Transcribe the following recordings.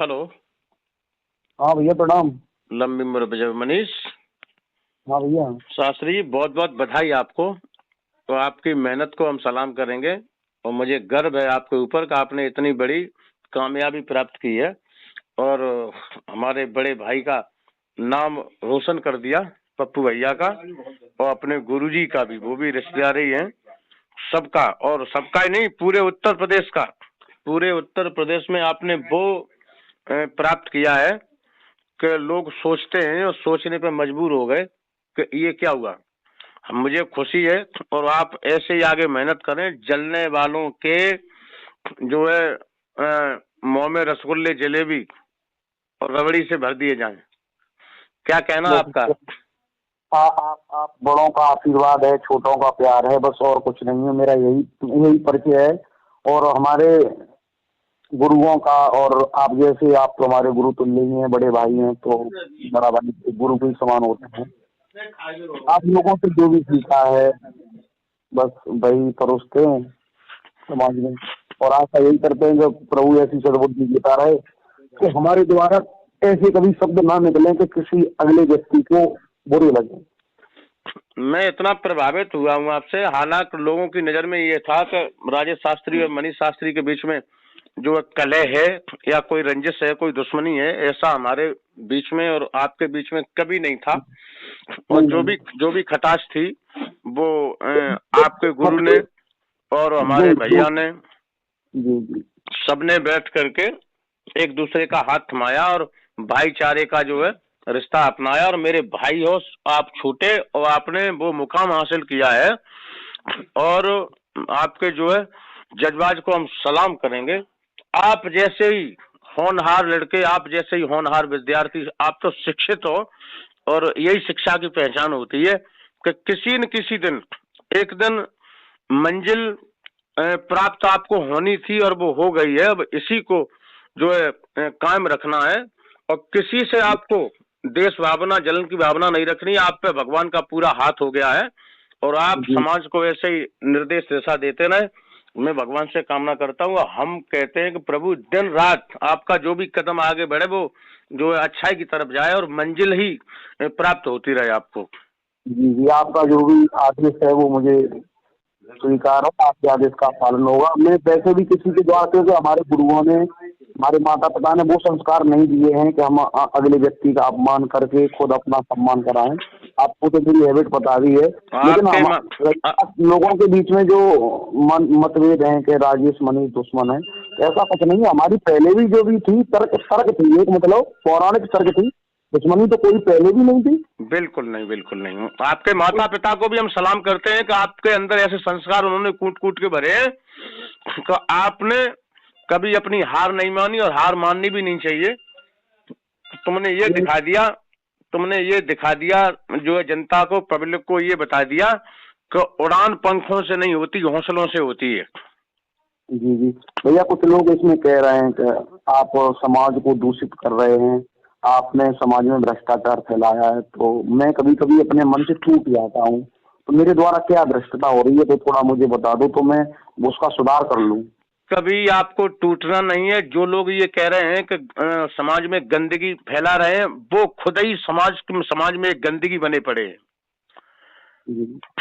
Hello. हाँ भैया प्रणाम। लंबी उम्र विजय मनीष। हाँ भैया। शास्त्री बहुत बहुत बधाई आपको। तो आपकी मेहनत को हम सलाम करेंगे और मुझे गर्व है आपके ऊपर कि आपने इतनी बड़ी कामयाबी प्राप्त की है और हमारे बड़े भाई का नाम रोशन कर दिया, पप्पू भैया का, और अपने गुरुजी का भी, वो भी रिश्तेदार ही हैं सबका, और सबका ही नहीं, पूरे उत्तर प्रदेश का। पूरे उत्तर प्रदेश में आपने वो प्राप्त किया है कि लोग सोचते हैं और सोचने पे मजबूर हो गए कि ये क्या हुआ। मुझे खुशी है और आप ऐसे ही आगे मेहनत करें। जलने वालों के जो है मुंह में रसगुल्ले, जलेबी और रबड़ी से भर दिए जाएं। क्या कहना आपका? आप बड़ों का आशीर्वाद है, छोटों का प्यार है, बस और कुछ नहीं है। मेरा यही परिचय है। और हमारे गुरुओं का, और आप जैसे, आप तो हमारे गुरु तुल्य ही हैं, बड़े भाई हैं, तो बड़ा भाई गुरु के समान होते हैं। आप लोगों से जो भी सीखा है बस वही परोसते हैं समाज में, और आशा यही करते हैं कि प्रभु ऐसी सद्बुद्धि देता रहे कि हमारे द्वारा ऐसे कभी शब्द ना निकले कि किसी अगले व्यक्ति को बुरे लगे। मैं इतना प्रभावित हुआ हूँ आपसे। हालांकि लोगों की नजर में ये था कि राजेश शास्त्री और मनीष शास्त्री के बीच में जो कलह है या कोई रंजिश है, कोई दुश्मनी है, ऐसा हमारे बीच में और आपके बीच में कभी नहीं था। और जो भी खटास थी वो आपके गुरु ने और हमारे भैया ने सबने बैठ करके एक दूसरे का हाथ थमाया और भाईचारे का जो है रिश्ता अपनाया। और मेरे भाई हो आप छोटे, और आपने वो मुकाम हासिल किया है, और आपके जो है जज्बात को हम सलाम करेंगे। आप जैसे ही होनहार लड़के, आप जैसे ही होनहार विद्यार्थी, आप तो शिक्षित हो, और यही शिक्षा की पहचान होती है कि किसी न किसी दिन एक दिन मंजिल प्राप्त आपको होनी थी और वो हो गई है। अब इसी को जो है कायम रखना है, और किसी से आपको देश भावना, जलन की भावना नहीं रखनी। आप पे भगवान का पूरा हाथ हो गया है और आप समाज को ऐसे ही निर्देश दिशा देते रहे। मैं भगवान से कामना करता हूँ। हम कहते हैं कि प्रभु दिन रात आपका जो भी कदम आगे बढ़े वो जो है अच्छाई की तरफ जाए और मंजिल ही प्राप्त होती रहे आपको। जी, आपका जो भी आदेश है वो मुझे स्वीकार हो, आपके आदेश का पालन होगा। मैं वैसे भी किसी के द्वारा, क्योंकि हमारे गुरुओं ने, हमारे माता पिता ने वो संस्कार नहीं दिए हैं कि हम अगले व्यक्ति का अपमान करके खुद अपना सम्मान कराएं। आपको तो मेरी हैबिट पता भी है, लेकिन लोगों के बीच में जो मतभेद है कि राजेश मनीष दुश्मन है, ऐसा कुछ नहीं है। हमारी पहले भी जो भी थी तर्क थी, एक मतलब पौराणिक तर्क थी, दुश्मनी तो कोई पहले भी नहीं थी। बिल्कुल नहीं, बिल्कुल नहीं। आपके माता पिता को भी हम सलाम करते हैं कि आपके अंदर ऐसे संस्कार उन्होंने कूट कूट के भरे हैं कि आपने कभी अपनी हार नहीं मानी, और हार माननी भी नहीं चाहिए। तुमने ये दिखा दिया जो है जनता को, पब्लिक को ये बता दिया कि उड़ान पंखों से नहीं होती, हौसलों से होती है। जी भैया, कुछ लोग इसमें कह रहे हैं कि आप समाज को दूषित कर रहे हैं, आपने समाज में भ्रष्टाचार फैलाया है। तो मैं कभी कभी अपने मन से टूट जाता हूँ, तो मेरे द्वारा क्या भ्रष्टता हो रही है तो थोड़ा मुझे बता दो, तो मैं उसका सुधार कर लूँ। कभी आपको टूटना नहीं है। जो लोग ये कह रहे हैं कि समाज में गंदगी फैला रहे हैं, वो खुद ही समाज में एक गंदगी बने पड़े हैं।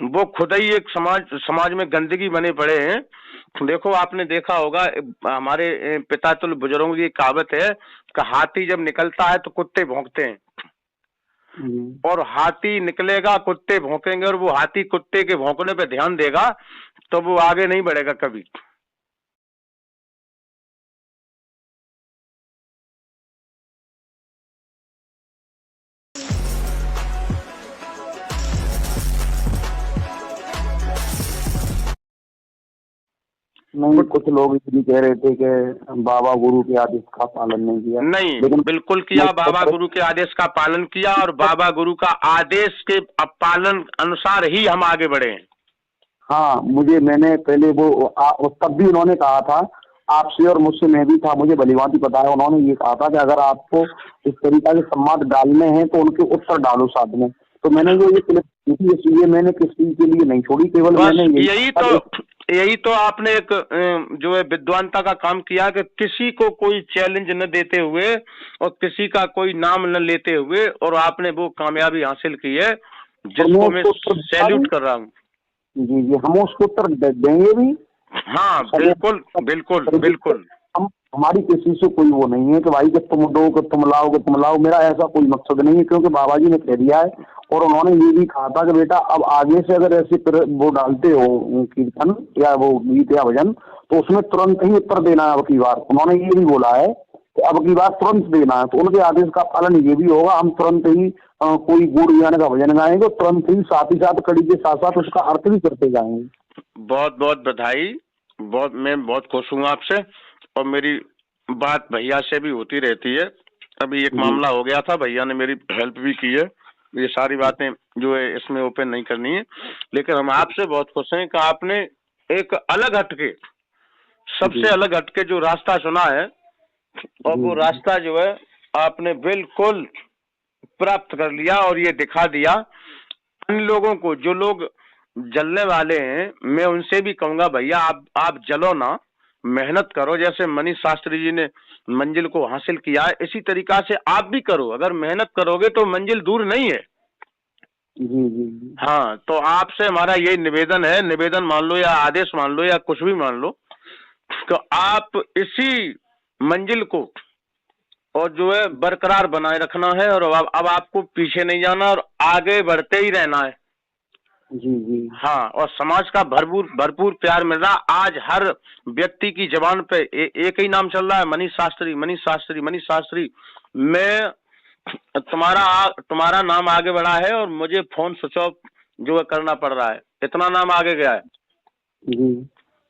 वो खुद ही एक समाज में गंदगी बने पड़े हैं। देखो, आपने देखा होगा, हमारे पिता तुल्य बुजुर्गों की कहावत है कि हाथी जब निकलता है तो कुत्ते भौंकते हैं, और हाथी निकलेगा, कुत्ते भौंकेंगे, और वो हाथी कुत्ते के भौंकने पे ध्यान देगा तो वो आगे नहीं बढ़ेगा कभी। नहीं, कुछ लोग इसलिए कह रहे थे कि बाबा गुरु के आदेश का पालन नहीं किया। नहीं, लेकिन बिल्कुल किया। बाबा गुरु के आदेश का पालन किया, और बाबा गुरु का आदेश के पालन अनुसार ही हम आगे बढ़े हैं। हाँ, मैंने पहले तब भी उन्होंने कहा था आपसे, और मुझसे मैं भी था, मुझे भलीभांति पता है। उन्होंने ये कहा था कि अगर आपको इस तरीका के संवाद डालने हैं तो उनके उत्तर डालो साथ में। तो मैंने ये क्लिप, इसलिए मैंने किसी के लिए नहीं छोड़ी, केवल मैंने यही तो आपने एक जो है विद्वानता का काम किया कि किसी को कोई चैलेंज न देते हुए और किसी का कोई नाम न लेते हुए, और आपने वो कामयाबी हासिल की है जिसको मैं सैल्यूट कर रहा हूँ। जी जी, हम उसको उत्तर देंगे भी। हाँ बिल्कुल बिल्कुल बिल्कुल। हम, हमारी किसी से कोई वो नहीं है कि भाई कि तुम दो कि तुम लाओ कि तुम लाओ, मेरा ऐसा कोई मकसद नहीं है, क्योंकि बाबा जी ने कह दिया है और उन्होंने ये भी कहा था कि बेटा अब आगे से अगर ऐसे वो डालते हो कीर्तन या वो गीत या भजन, तो उसमें तुरंत ही उत्तर देना है। अब की बार उन्होंने ये भी बोला है कि अब की बार तुरंत देना है, तो उनके आदेश का पालन ये भी होगा। हम तुरंत ही कोई गुड़ गाने का भजन गाएंगे, तुरंत ही साथ कड़ी के साथ साथ उसका अर्थ भी करते जाएंगे। बहुत बहुत बधाई, मैं बहुत खुश हूँ आपसे, और मेरी बात भैया से भी होती रहती है। अभी एक मामला हो गया था, भैया ने मेरी हेल्प भी की है। ये सारी बातें जो है इसमें ओपन नहीं करनी है, लेकिन हम आपसे बहुत खुश हैं कि आपने एक अलग हटके, सबसे अलग हटके जो रास्ता चुना है, और वो रास्ता जो है आपने बिल्कुल प्राप्त कर लिया और ये दिखा दिया अन्य लोगों को। जो लोग जलने वाले हैं, मैं उनसे भी कहूंगा भैया आप जलो ना, मेहनत करो। जैसे मनीष शास्त्री जी ने मंजिल को हासिल किया है, इसी तरीका से आप भी करो। अगर मेहनत करोगे तो मंजिल दूर नहीं है। जी जी। हाँ, तो आपसे हमारा यही निवेदन है, निवेदन मान लो या आदेश मान लो या कुछ भी मान लो, तो आप इसी मंजिल को और जो है बरकरार बनाए रखना है, और अब आपको पीछे नहीं जाना और आगे बढ़ते ही रहना है। जी जी। हाँ, और समाज का भरपूर प्यार मिल रहा। आज हर व्यक्ति की जबान पे एक ही नाम चल रहा है, मनीष शास्त्री, मनीष शास्त्री, मनीष शास्त्री। मैं तुम्हारा नाम आगे बढ़ा है और मुझे फोन स्विच ऑफ जो है करना पड़ रहा है। इतना नाम आगे गया है जी।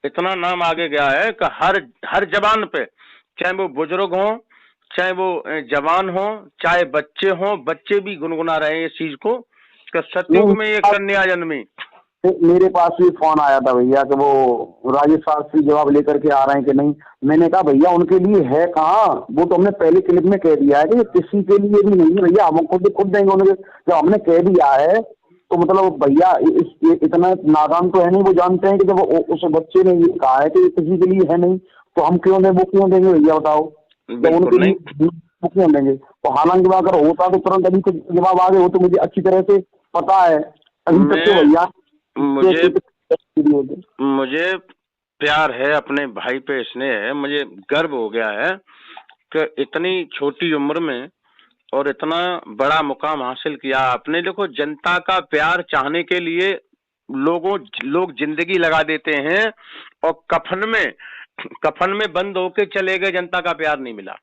इतना नाम आगे गया है कि हर जबान पे, चाहे वो बुजुर्ग हो, चाहे वो जवान हो, चाहे बच्चे हो, बच्चे भी गुनगुना रहे हैं इस चीज को कि सतयुग में ये कन्या जन्मी। मेरे पास भी फोन आया था भैया कि वो राजेश शास्त्री जवाब लेकर के आ रहे हैं कि नहीं। मैंने कहा भैया उनके लिए है कहाँ, वो तो हमने पहले क्लिप में कह दिया है कि किसी के लिए भी नहीं है भैया, हम खुद देंगे उनके। जब हमने कह दिया है तो मतलब भैया इतना नादान तो है नहीं, वो जानते हैं कि जब उस बच्चे ने ये कहा है कि किसी के लिए है नहीं, तो हम क्यों दें, वो क्यों देंगे भैया बताओ। तो उनके लिए वो क्यों देंगे। तो हालांकि अगर होता तो तुरंत अभी कुछ जवाब आ गए हो, तो मुझे अच्छी तरह से पता है। अभी तक तो भैया मुझे प्यार है अपने भाई पे, स्नेह है, मुझे गर्व हो गया है कि इतनी छोटी उम्र में और इतना बड़ा मुकाम हासिल किया आपने। देखो, जनता का प्यार चाहने के लिए लोग जिंदगी लगा देते हैं, और कफन में बंद होके चले गए, जनता का प्यार नहीं मिला।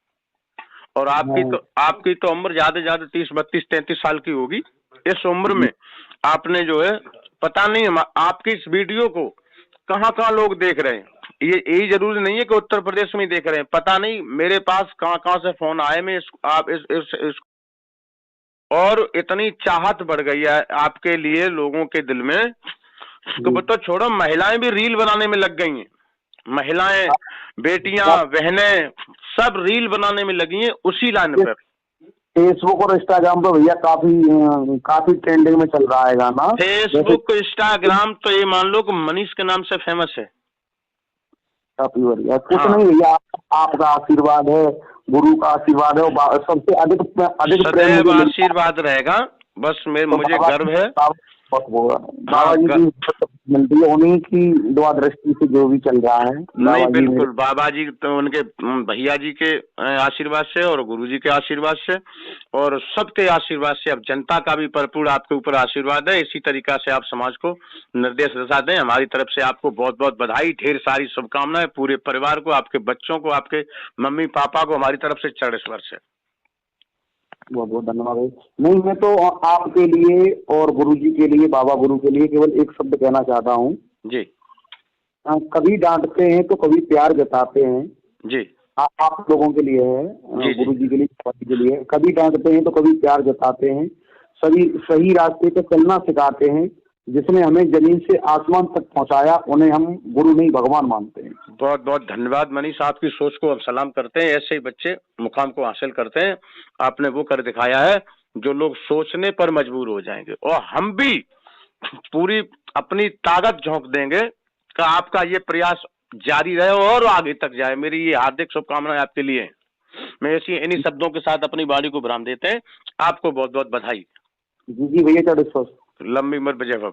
और आपकी तो उम्र ज्यादा 30, 32, 33 साल की होगी। इस उम्र में आपने जो है, पता नहीं आपकी इस वीडियो को कहाँ लोग देख रहे हैं। ये यही जरूरी नहीं है कि उत्तर प्रदेश में देख रहे हैं, पता नहीं मेरे पास कहाँ से फोन आए। मैं इस और इतनी चाहत बढ़ गई है आपके लिए लोगों के दिल में, तो तो छोड़ो, महिलाएं भी रील बनाने में लग गई हैं। महिलाएं, बेटियां, बहनें सब रील बनाने में लगी हैं उसी लाइन पर। फेसबुक और इंस्टाग्राम तो भैया काफी ट्रेंडिंग में चल रहा है गाना। फेसबुक, इंस्टाग्राम तो ये मान लो कि मनीष के नाम से फेमस है। काफी बढ़िया। कुछ नहीं भैया, आपका आशीर्वाद है, गुरु का आशीर्वाद है, सबसे अधिक सदैव आशीर्वाद रहेगा। बस मुझे गर्व है। बाबा जी की मिलती है, उन्हीं की दुआ दृष्टि से जो भी चल रहा है। नहीं, बिल्कुल बाबा जी तो उनके भैया जी के आशीर्वाद से और गुरु जी के आशीर्वाद से और सबके आशीर्वाद से, अब जनता का भी भरपूर आपके ऊपर आशीर्वाद है। इसी तरीका से आप समाज को निर्देश दशा दें। हमारी तरफ से आपको बहुत बहुत बधाई, ढेर सारी शुभकामनाएं, पूरे परिवार को, आपके बच्चों को, आपके मम्मी पापा को हमारी तरफ से चरण स्पर्श है। बहुत बहुत धन्यवाद। नहीं, मैं तो आपके लिए और गुरु जी के लिए, बाबा गुरु के लिए केवल एक शब्द कहना चाहता हूँ जी। कभी डांटते हैं तो कभी प्यार जताते हैं जी। आप लोगों के लिए है, गुरु जी के लिए, बाबा जी के लिए। कभी डांटते हैं तो कभी प्यार जताते हैं, सही रास्ते पे चलना सिखाते हैं। जिसने हमें जमीन से आसमान तक पहुंचाया, उन्हें हम गुरु नहीं भगवान मानते हैं। बहुत बहुत धन्यवाद मनीष, आपकी सोच को हम सलाम करते हैं। ऐसे ही बच्चे मुकाम को हासिल करते हैं। आपने वो कर दिखाया है जो लोग सोचने पर मजबूर हो जाएंगे, और हम भी पूरी अपनी ताकत झोंक देंगे का आपका ये प्रयास जारी रहे और आगे तक जाए। मेरी ये हार्दिक शुभकामनाएं आपके लिए। मैं इन्हीं शब्दों के साथ अपनी वाणी को विराम देते हैं। आपको बहुत बहुत बधाई। जी जी भैया, क्या विश्वास। लंबी उम्र, विजय भव।